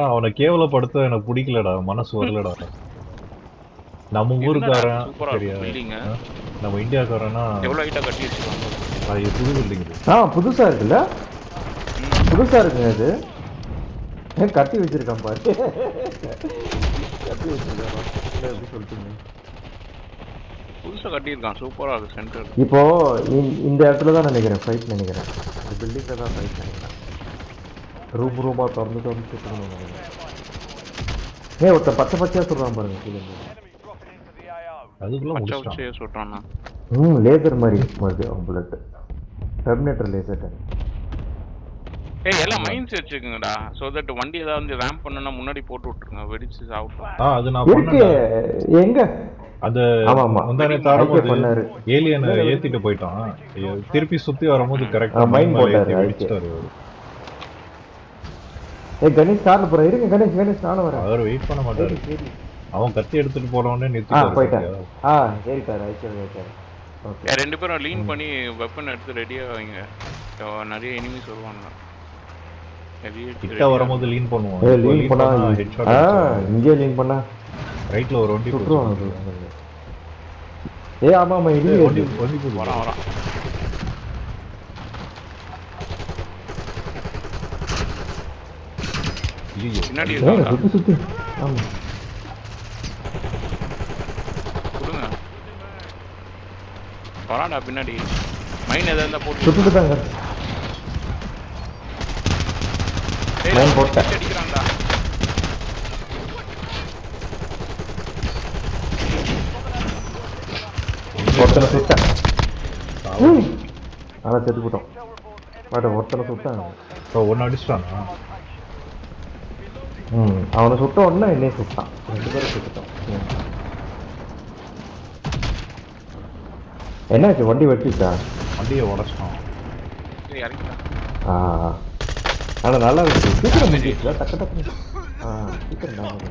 அவனை கேவலப்படுத்த எனக்கு பிடிக்கலடா, மனசு வரலடா. நம்ம ஊருக்காரன் சரியா, நம்ம இந்தியாக்காரனா எவ்வளவு ஹைட்டா கட்டி வச்சிருக்காங்க. அது புது பில்டிங். புதுசா இருக்குல்ல, புதுசா இருக்குங்க அது. ஏன் கட்டி வச்சிருக்கான் பாரு, கட்டி வச்சிருக்கான். எப்படி சொல்லிட்டீங்க, புதுசா கட்டியிருக்கான், சூப்பரா இருக்கு சென்டர். இப்போ இந்த இடத்துல தான் நினைக்கிறேன் ஃபைட், நினைக்கிறேன் இந்த பில்டிங்ல தான் ஃபைட் நினைக்கிறேன். ரூம் ரூமா திறந்து திறந்து சுற்றணும் நினைக்கிறேன். ஒருத்தர் பச்சை பச்சையா சொல்றான் பாருங்க கீழே. அதுக்குள்ள பச்சை சொல்றானா? லேசர் மாதிரி வருது புல்லட், டெர்மினேட்டர் லேசர். எல்லாம் மைண்ட்ஸ் வச்சுக்கங்கடா, சோ தட் வண்டி ஏதாவது ரேம்ப் பண்ணனா முன்னாடி போட்டு விட்டுருங்க, வெடிச்சு சாவுட்டும். அது நான் பண்ணேன். எங்க அது முந்தானே தாரம்போது ஏலியன் ஏத்திட்டு போயிட்டான், திருப்பி சுத்தி வரும்போது கரெக்டா மைண்ட் போட்டாரு, வெடிச்சிட்டாரு. கணேஷ் கார்ல போற, இருங்க கணேஷ், கணேஷ் நானும் வரேன். அவர் வெயிட் பண்ண மாட்டாரு, அவன் கத்தி எடுத்துட்டு போறவனே நிறுத்திட்டாரு. போயிட்டாரு, ஏறிட்டாரு, ஏறிட்டாரு. ஓகே, ரெண்டு பேரும் லீன் பண்ணி வெப்பன் எடுத்து ரெடியா வைங்க, நிறைய எனிமீஸ் வருவாங்க. கிட்ட வரும்போது லீன் பண்ணுவோம். லீன் பண்ணா ஹெட்ஷாட், இங்கே லீன் பண்ணா ரைட்ல ஒரு வண்டி சுற்றுவாங்க. ஆமா ஆமா, இது வண்டி வரான் வரான். பின்னாடி சுத்தி சுத்தி. ஆமா கொடுங்க, வரான்டா பின்னாடி. மைன் எதாவது போட்டு சுத்திட்டாங்க. மைன் போட்ட அடிக்கிறான்டா. ஒருத்தனை சுட்டேன், அதான் செத்து போட்டோம். ஒருத்தனை சுட்டான், ஒன்னு அடிச்சிட்டானா. அவனை சுட்ட உடனே என்னையே சுட்டான், ரெண்டு பேரும் சுட்டுட்டான். என்னாச்சு, வண்டி வெட்டிச்சா? வண்டியை உடச்சிட்டான். ஆனா நல்லா இருக்கு, சீக்கிரம் முடிஞ்சிச்சுல, டக்கு டக்கு. சீக்கிரம் தான்.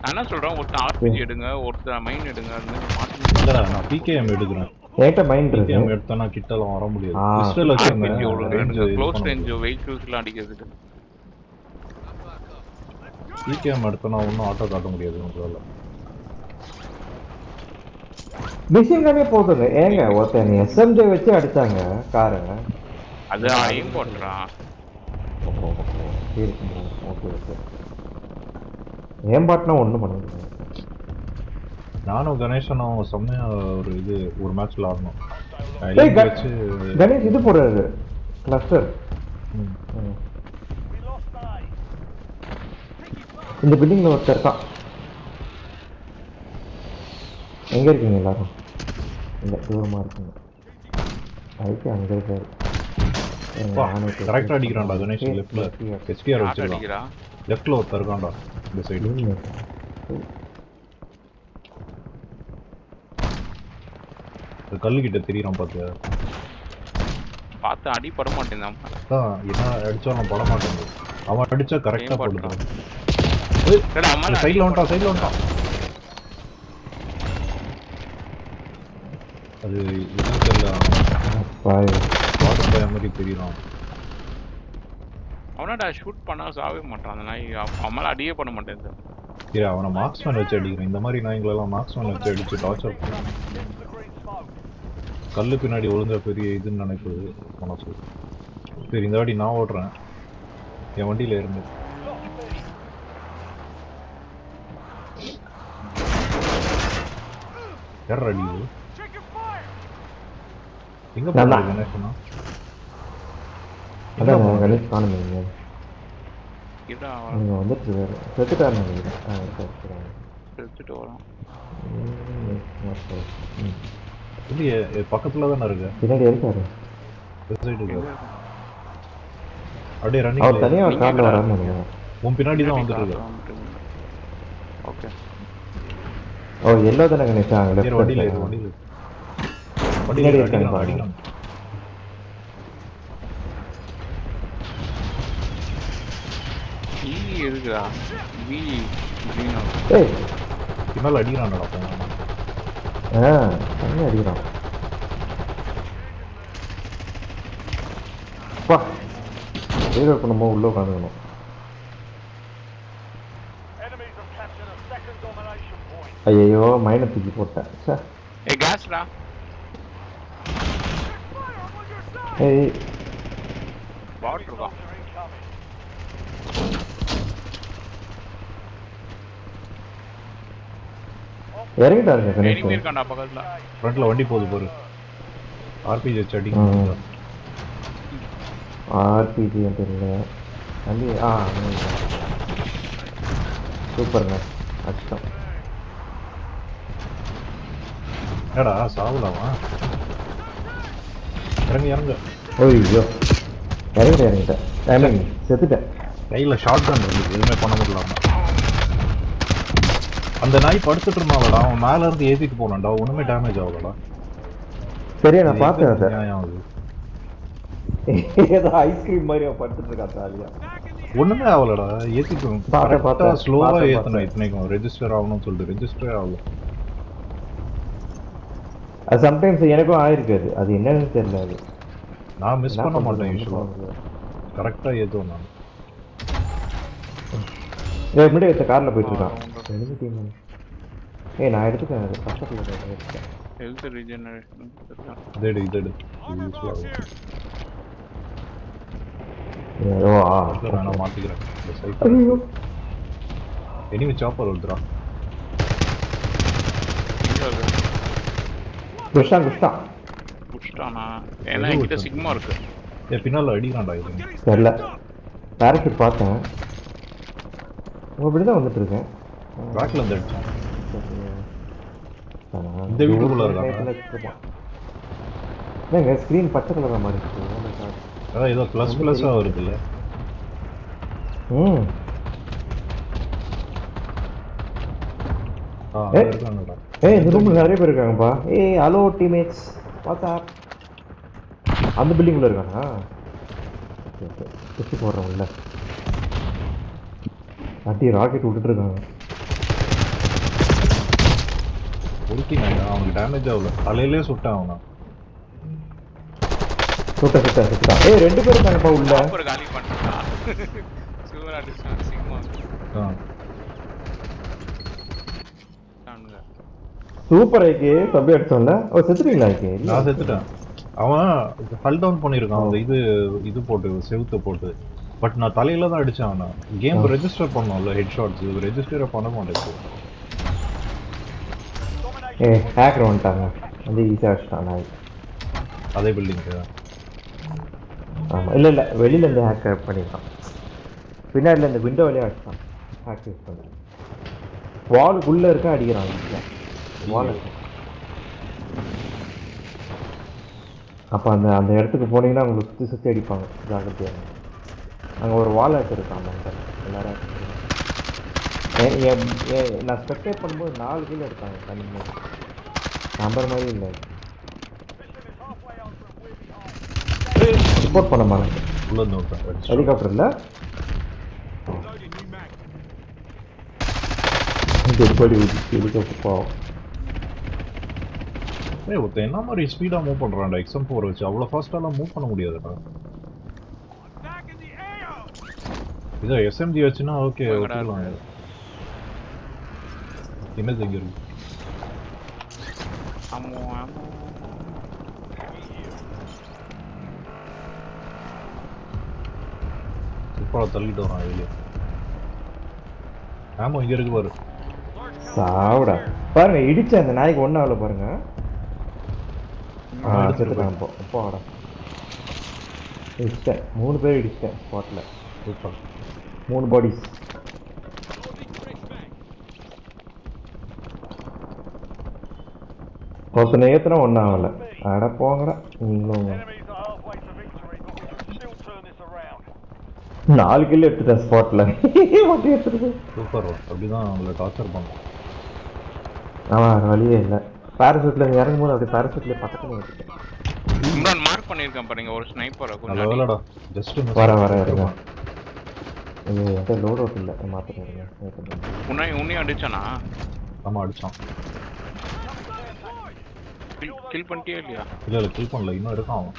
நான் என்ன சொல்றேன், ஒருத்தன் ஆர்பிஜி எடுங்க, ஒருத்தன் மைன் எடுங்க. இல்லடா, நான் பிகேஎம் எடுக்கிறேன். ஏட்ட மைன் இருக்கு, பிகேஎம் எடுத்தனா கிட்டலாம் வர முடியாது. பிஸ்டல் வச்சிருந்தேன், க்ளோஸ் ரேஞ்ச் வெஹிக்கிள்ஸ்லாம் அடிக்கிறதுக்கு. பிகேஎம் எடுத்தனா ஒன்றும் ஆட்டோ காட்ட முடியாது உங்களால. மிஷின் கனே போகுது. ஏங்க ஒருத்தன் எஸ்எம்ஜே வச்சு அடிச்சாங்க காரை, அது ஐம் போட்டுறான். ஓகே ஓகே, ஏம்பாட்னா ஒன்றும் பண்ண முடியாது. நானும் கணேசனும் செம்மையா ஒரு மேட்ச்ல ஆடணும். கணேஷ் இது போடுறாரு கிளஸ்டர். இந்த பில்டிங்ல ஒருத்தர் இருக்கான். எங்க இருக்கீங்க எல்லாரும்? இல்ல தூரமா இருக்குங்க. அதுக்கு அங்க இருக்காரு. கரெக்டா அடிக்கிறான்டா கணேஷ். லெஃப்ட்ல எஸ்பிஆர் வச்சிருக்கான். லெஃப்ட்ல ஒருத்தர் இருக்கான்டா இந்த சைடு. கல்லு கிட்ட தெரியறான் பாத்தியா? பார்த்து அடி பட மாட்டேன். என்ன அடிச்சாலும் பட மாட்டேன். அவன் அடிச்சா கரெக்டா போடுறான். சைடுல வந்துட்டான், சைடுல வந்துட்டான். அது இதுல வாட்டர் மாதிரி தெரியறான். அவனடா ஷூட் பண்ணா சாவே மாட்டான் அந்த நாய். அவனால அடியே பண்ண மாட்டேன். சரி, அவனை மார்க்ஸ்மேன் வச்சு அடிக்கிறேன். இந்த மாதிரி நாய்களெல்லாம் மார்க்ஸ்மேன் வச்சு அடிச்சு டார்ச்சர் பண்ணுறான். கல்லு பின்னாடி ஒழுங்கா பெரிய இதுன்னு நினைப்பது மனசு. சரி, இந்த வாட்டி நான் ஓடுறேன், என் வண்டியில இருந்து. யார் அடிக்குது? எங்க போறாரு கணேசனா? அதான் கணேஷ் காணுங்க. நீங்க வந்துட்டு வேற செத்துட்டாரு நினைக்கிறேன். செத்துட்டு வரோம். இல்லையே, பக்கத்துல தானே இருக்கு. பின்னாடி இருக்காரு, அப்படியே ரன்னிங். அவர் தனியா கார்ல வராம உன் பின்னாடி தான் வந்துட்டு இருக்கு. ஓகே, ஓ எல்லோ தானே கணேஷ்? வண்டியில வண்டியில பின்னாடி இருக்காங்க, அடிக்கலாம். இருக்குடா பி கிரீன். ஏய் பின்னால அடிக்கிறான்டா பையன். தண்ணி அடிக்கிறான். பா ரீலோட் பண்ணும்போது உள்ள உட்காந்துக்கணும். ஐயோ மைனை தூக்கி போட்டேன். ஏய் கேஸ்டா. ஏய் பாட் இருக்கா? இறங்கிட்டாருங்க எனிமி கணேஷ். இருக்கான்டா பக்கத்துல. ஃப்ரண்ட்ல வண்டி போகுது பாரு. ஆர்பிஜி வச்சு அடிங்க. ஆர்பிஜி தெரியல வண்டி. சூப்பருங்க அச்சம். என்னடா சாவலாமா? இறங்க. ஐயோ இறங்கிட்டேன். ஐ மீன் செத்துட்டேன். கையில் ஷார்ட் கன் இருக்கு, எதுவுமே பண்ண முடியலாமா? அந்த நாய் படுத்துட்டு இருந்தாலடா, அவன் மேல இருந்து ஏத்திட்டு போனான்டா, ஒண்ணுமே டேமேஜ் ஆகலடா. சரியா நான் பார்த்தேன் சார். நியாயம் அது. ஏதோ ஐஸ்கிரீம் மாதிரி அவன் படுத்துட்டு இருக்கா சாலியா. ஒண்ணுமே ஆகலடா, ஏத்திட்டு பார்த்தா ஸ்லோவா ஏத்தணும். இத்தனைக்கும் ரெஜிஸ்டர் ஆகணும்னு சொல்லிட்டு ரெஜிஸ்டரே ஆகல. அது சம்டைம்ஸ் எனக்கும் ஆயிருக்காது, அது என்னன்னு தெரியல. அது நான் மிஸ் பண்ண மாட்டேன் யூஸ்வலா, கரெக்டா ஏத்துவேன் நான். முன்னாடி எடுத்த கார்ல போயிட்டு இருக்கான். ஏய் நான் எடுத்துட்டேன், அது பக்கத்துல எடுத்துட்டேன். ஹெல்த் ரீஜெனரேஷன் இதெடு யூஸ்வலா. நான் மாத்திக்கிறேன். எனிமி சாப்பர் வருதுடா. குஷ்டானா ஏன்னா என்கிட்ட சிக்மா இருக்கு. பின்னால அடிக்கிறான்டா இது. தெரியல, பேரஷூட் பார்த்தேன். இப்படிதான் வந்துட்டு இருக்கேன். பேக்ல இருந்து அடிச்சான். இந்த வீட்டுக்குள்ள இருக்காங்க. என்னங்க ஸ்கிரீன் பச்சை கலரா மாதிரி இருக்கு. அதான் ஏதோ ப்ளஸ்ஸா வருதுல்ல. ஏய் இந்த ரூம்ல நிறைய பேர் இருக்காங்கப்பா. ஏய் ஹலோ டீம்மேட்ஸ், வாட்ஸ் அப்? அந்த பில்டிங்ல இருக்கானா? ஓகே புஷ் போறோம் இல்ல. அடி ராக்கெட் விட்டுட்டு இருக்காங்க. ஒருத்திங்க அவனுக்கு டேமேஜ் ஆகல, தலையிலே சுட்டான் அவனா. சுட்டா. ஏய் ரெண்டு பேர் இருக்காங்கப்பா உள்ள. ஒரு காலி பண்ணிட்டான். சூப்பரா அடிச்சான் சிக்மா. சூப்பர் ஐகே சபை அடிச்சோம்ல. ஓ செத்துட்டீங்களா ஐகே? நான் செத்துட்டேன். அவன் ஹல் டவுன் பண்ணிருக்கான் அந்த இது போட்டு செவுத்து போட்டு. பட் நான் தலையில தான் அடிச்சேன். அவனா கேம் ரெஜிஸ்டர் பண்ணோம்ல ஹெட் ஷாட்ஸ், ரெஜிஸ்டரே பண்ண மாட்டேங்குது. ஹேக்கர் வந்துட்டாங்க, வந்து ஈஸியாக அடிச்சிட்டான் நாய். அதே பில்டிங்கு? ஆமாம், இல்லை வெளியில இருந்து ஹேக்கர் பண்ணியிருக்கான். பின்னாடியில் இந்த விண்டோ வழியாக அடிச்சான். ஹேக் யூஸ் பண்ணி வாலுக்குள்ளே இருக்க அடிக்கிறான் ஈஸியாக வால். அப்போ அந்த இடத்துக்கு போனீங்கன்னா உங்களுக்கு சுற்றி அடிப்பாங்க, ஜாகிரதையாக. அங்கே ஒரு வால் ஹேக்கர் இருக்கான் அங்கே எல்லாரும். நான் ஸ்பெக்டேட் பண்ணும்போது 4 கீழே இருக்காங்க தனியாக. நம்பர் மாதிரி இல்லை. சப்போர்ட் பண்ண மாட்டேன். ஹெலிகாப்டர் இல்லை, ஹெலிகாப்டர் போவோம். ஒருத்தன் என்ன மாதிரி ஸ்பீடா மூவ் பண்றான்டா XM4 வச்சு. அவ்வளவு ஃபாஸ்டாலாம் மூவ் பண்ண முடியாதுடா. இதோ SMG வச்சுனா ஓகே ஓகேலாம். இமேஜ் எங்க இருக்கு? ஆமா சூப்பரா தள்ளிட்டு வரான் வெளியே. ஆமா இங்க இருக்கு பாரு. சாவுடா பாருங்க, இடிச்ச அந்த நாய்க்கு ஒன்றும் ஆகல பாருங்க. எடுத்துட்டான் இப்போ ஆடா. இடிச்சிட்டேன், 3 பேர் இடிச்சிட்டேன் ஸ்பாட்டில். Super, 3 bodies. ஒருத்தனை ஏற்றுனா ஒன்றும் ஆகலை. அட போங்கடா நீங்களும். 4 கிலோ எடுத்துட்டேன் ஸ்பாட்டில். சூப்பர், அப்படிதான் அவங்கள டார்ச்சர் பண்ணுவோம். ஆமாம் வழியே இல்லை. பேராசூட்ல இறங்கும் போது அப்படியே பேராசூட்லேயே பக்கத்துல வந்துட்டேன். இம்ரான் மார்க் பண்ணியிருக்கேன் பாருங்க ஒரு ஸ்னைப்பரை. நல்ல வேலைடா, ஜஸ்ட் வர இருங்க. இது என்கிட்ட லோட் அவுட் இல்லை, மாற்றிடுங்க. உன்னையும் அடிச்சானா? ஆமாம் அடிச்சான். கில் பண்ணிட்டே இல்லையா? இல்லை கில் பண்ணல, இன்னும் இருக்கான் அவன்.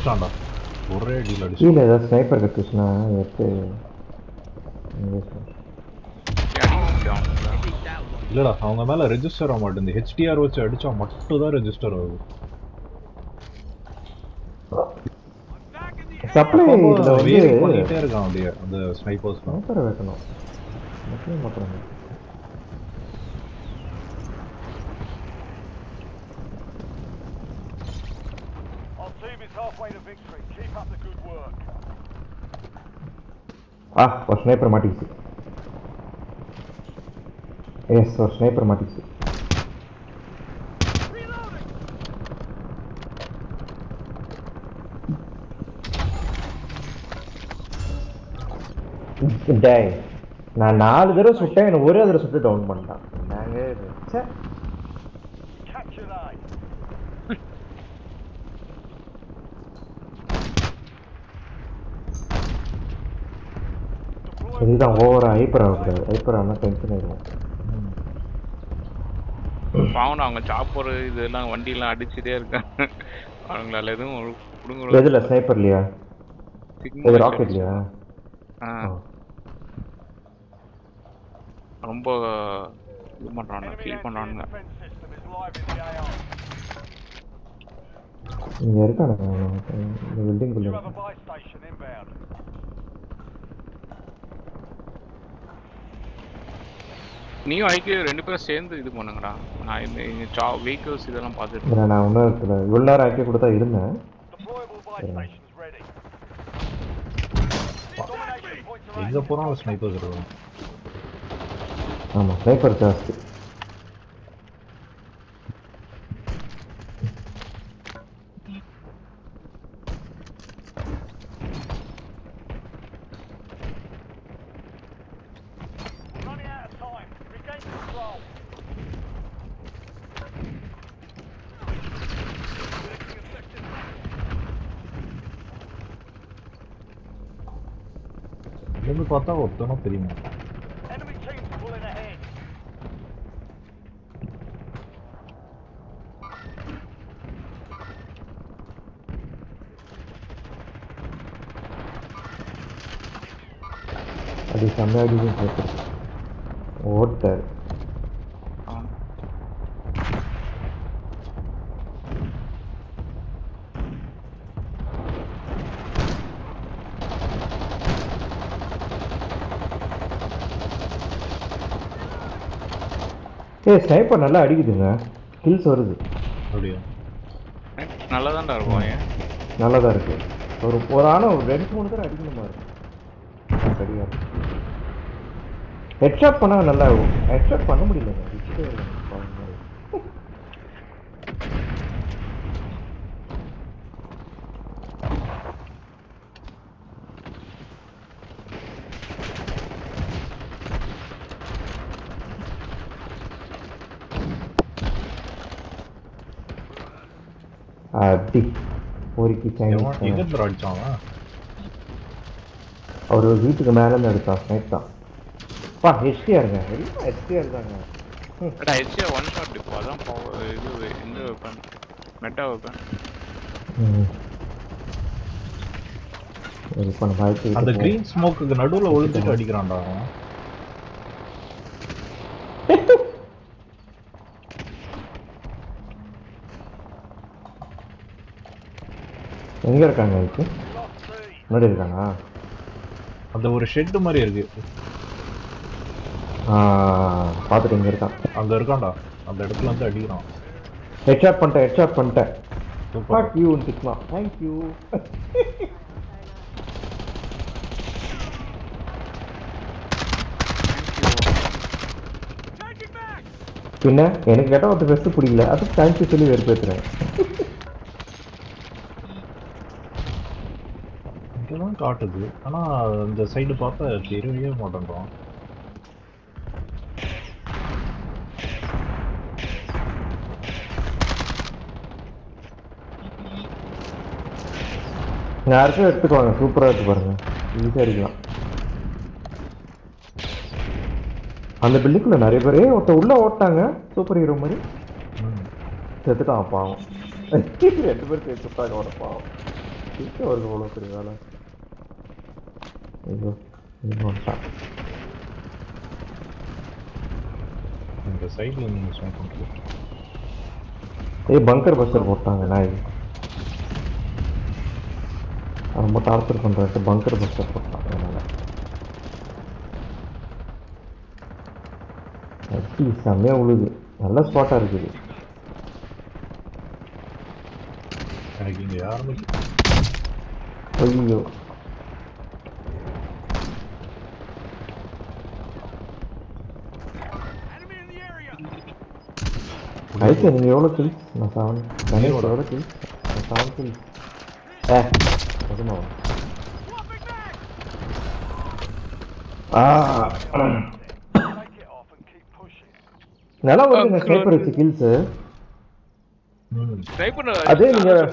அடிச்சிட்டான்டா. ஒரே அடியில் அடிச்சு. கீழே ஏதாவது ஸ்னைப்பர் கத்துச்சுன்னா எடுத்து இல்லடா அவங்க மேல ரெஜிஸ்டர் ஆக மாட்டேங்குது. ஹெச்டிஆர் வச்சு அடிச்சா மட்டும் தான் ரெஜிஸ்டர் ஆகுது. சப்ளை இதுல வந்து வேரி பண்ணிட்டே இருக்கான் அப்படியே அந்த ஸ்னைப்பர்ஸ் தான். ஸ்னைப்பர் வைக்கணும். முக்கியம் மாத்திரம் ஒரு ஸ்னைப்பர் மாட்டிச்சு. எஸ் ஒரு ஸ்னைப்பர் மாட்டிச்சு. டேய் நான் 4 தடவை சுட்டேன், எனக்கு ஒரே தடவை சுட்டு டவுன் பண்ணிட்டான். நாங்க இதுதான் ஓவரா ஹைப்பர் ஆகக்கூடாது. ஹைப்பர் ஆனால் டென்ஷன் ஆயிடும். பாவம் அவங்க சாப்பர் இதெல்லாம் வண்டியெல்லாம் அடிச்சுட்டே இருக்காங்க. அவங்களால எதுவும் புடுங்க. எதுல ஸ்னைப்பர்லையா? இது ராக்கெட்லையா? ரொம்ப இது பண்றாங்க, ஃபீல் பண்றாங்க. இங்க இருக்கானுங்க இந்த பில்டிங்குள்ள. நீயும் ஐக்கிய 2 பேரும் சேர்ந்து இது பண்ணுங்கடா. நான் இந்த வெஹிக்கிள்ஸ் இதெல்லாம் பார்த்துட்டு நான் ஒன்றும் இடத்துல இவ்வளோ நேரம் ஐக்கிய கூட தான் இருந்தேன். எங்க போறோம் ஸ்னைப்பர்ஸ் இருக்கும். ஆமாம் ஸ்னைப்பர் ஜாஸ்தி. இருந்து பார்த்தா ஒருத்தனும் தெரியுமா? அது சம்பாதிக்கும் ஸ்னைப்பர் ஓட்டார். ஸ்னைப்பர் நல்லா அடிக்குதுங்க. கில்ஸ் வருது. அப்படியா? நல்லா தான்டா இருக்கும். நல்லா தான் இருக்கு. ஒரு ஆனால் ஒரு 2-3 தடவை அடிக்கணுமா இருக்கு. கிடையாது ஹெட்ஷாட் பண்ணால் நல்லா இருக்கும். ஹெட்ஷாட் பண்ண முடியலங்க. அடி பொறுக்கி எங்க அடிச்சான்? அவர் வீட்டுக்கு மேலேருந்து எடுத்தான். ஸ்னைப் தான். பா ஹெச்டிஆருங்க. எல்லாம் ஹெச்டிஆர் தாங்க. ஹெச்டிஆர் ஒன் ஷாட் இப்போ அதான் இது இந்த வெப்பன் மெட்டா வெப்பன். அந்த கிரீன் ஸ்மோக்குக்கு நடுவுல ஒளிஞ்சிட்டு அடிக்கிறான்டா அவன். எங்க இருக்காங்க? இப்போ முன்னாடி இருக்காங்க. அந்த ஒரு ஷெட் மாதிரி இருக்கு. பார்த்துட்டு இங்க இருக்கான். அங்க இருக்கான்டா. அந்த இடத்துல வந்து அடிக்கிறான். ஹெட்ஷாட் பண்ணிட்டேன். ஃபக் யூ ன்னு திட்டலாம். Thank you. பின்ன எனக்கு கேட்டால் ஒரு ட்ரெஸ் பிடிக்கல, அது தேங்க்யூ சொல்லி வெறுப்பேற்றுறேன். இங்கதான் காட்டுது, ஆனா இந்த சைடு பார்த்தா தெரியவே மாட்டேன்றான். யாருக்கும் எடுத்துக்குவாங்க. சூப்பராக எடுத்து பாருங்க, ஈஸியாக அடிக்கலாம். அந்த பில்டிங்குள்ள நிறைய பேரே ஒருத்த உள்ள ஓட்டாங்க. சூப்பர் ஹீரோ மாதிரி செத்துட்டான் பாவம். 2 பேர் சேர்த்து சுட்டாங்க அவனை பாவம். கிட்ட வருது அவ்வளோ பெரிய வேலை. ஐயோ இன்னொன்ட்டான். இந்த சைடுல நீங்க ஸ்மோக் பண்ணுறது. ஏய் பங்கர் பஸ்டர் போட்டாங்க நாய். ரொம்ப டார்ச்சர் பண்ணுறேன். பங்கர் பஸ்டர் போட்டான் அதனால். செம்மையாக உழுது. நல்ல ஸ்பாட்டாக இருக்குது. எனக்கு இங்கே யாருமே ஐயோ ஐசா நீங்கள் எவ்வளோ கில்ஸ்? நான் 7. கணேஷ் எவ்வளோ கில்ஸ்? நான் 7 கில்ஸ். நிஜமா நல்லா வருது ஸ்னைப்பர் வச்சு கில்ஸு. ஸ்னைப்பர் அதே நீங்கள்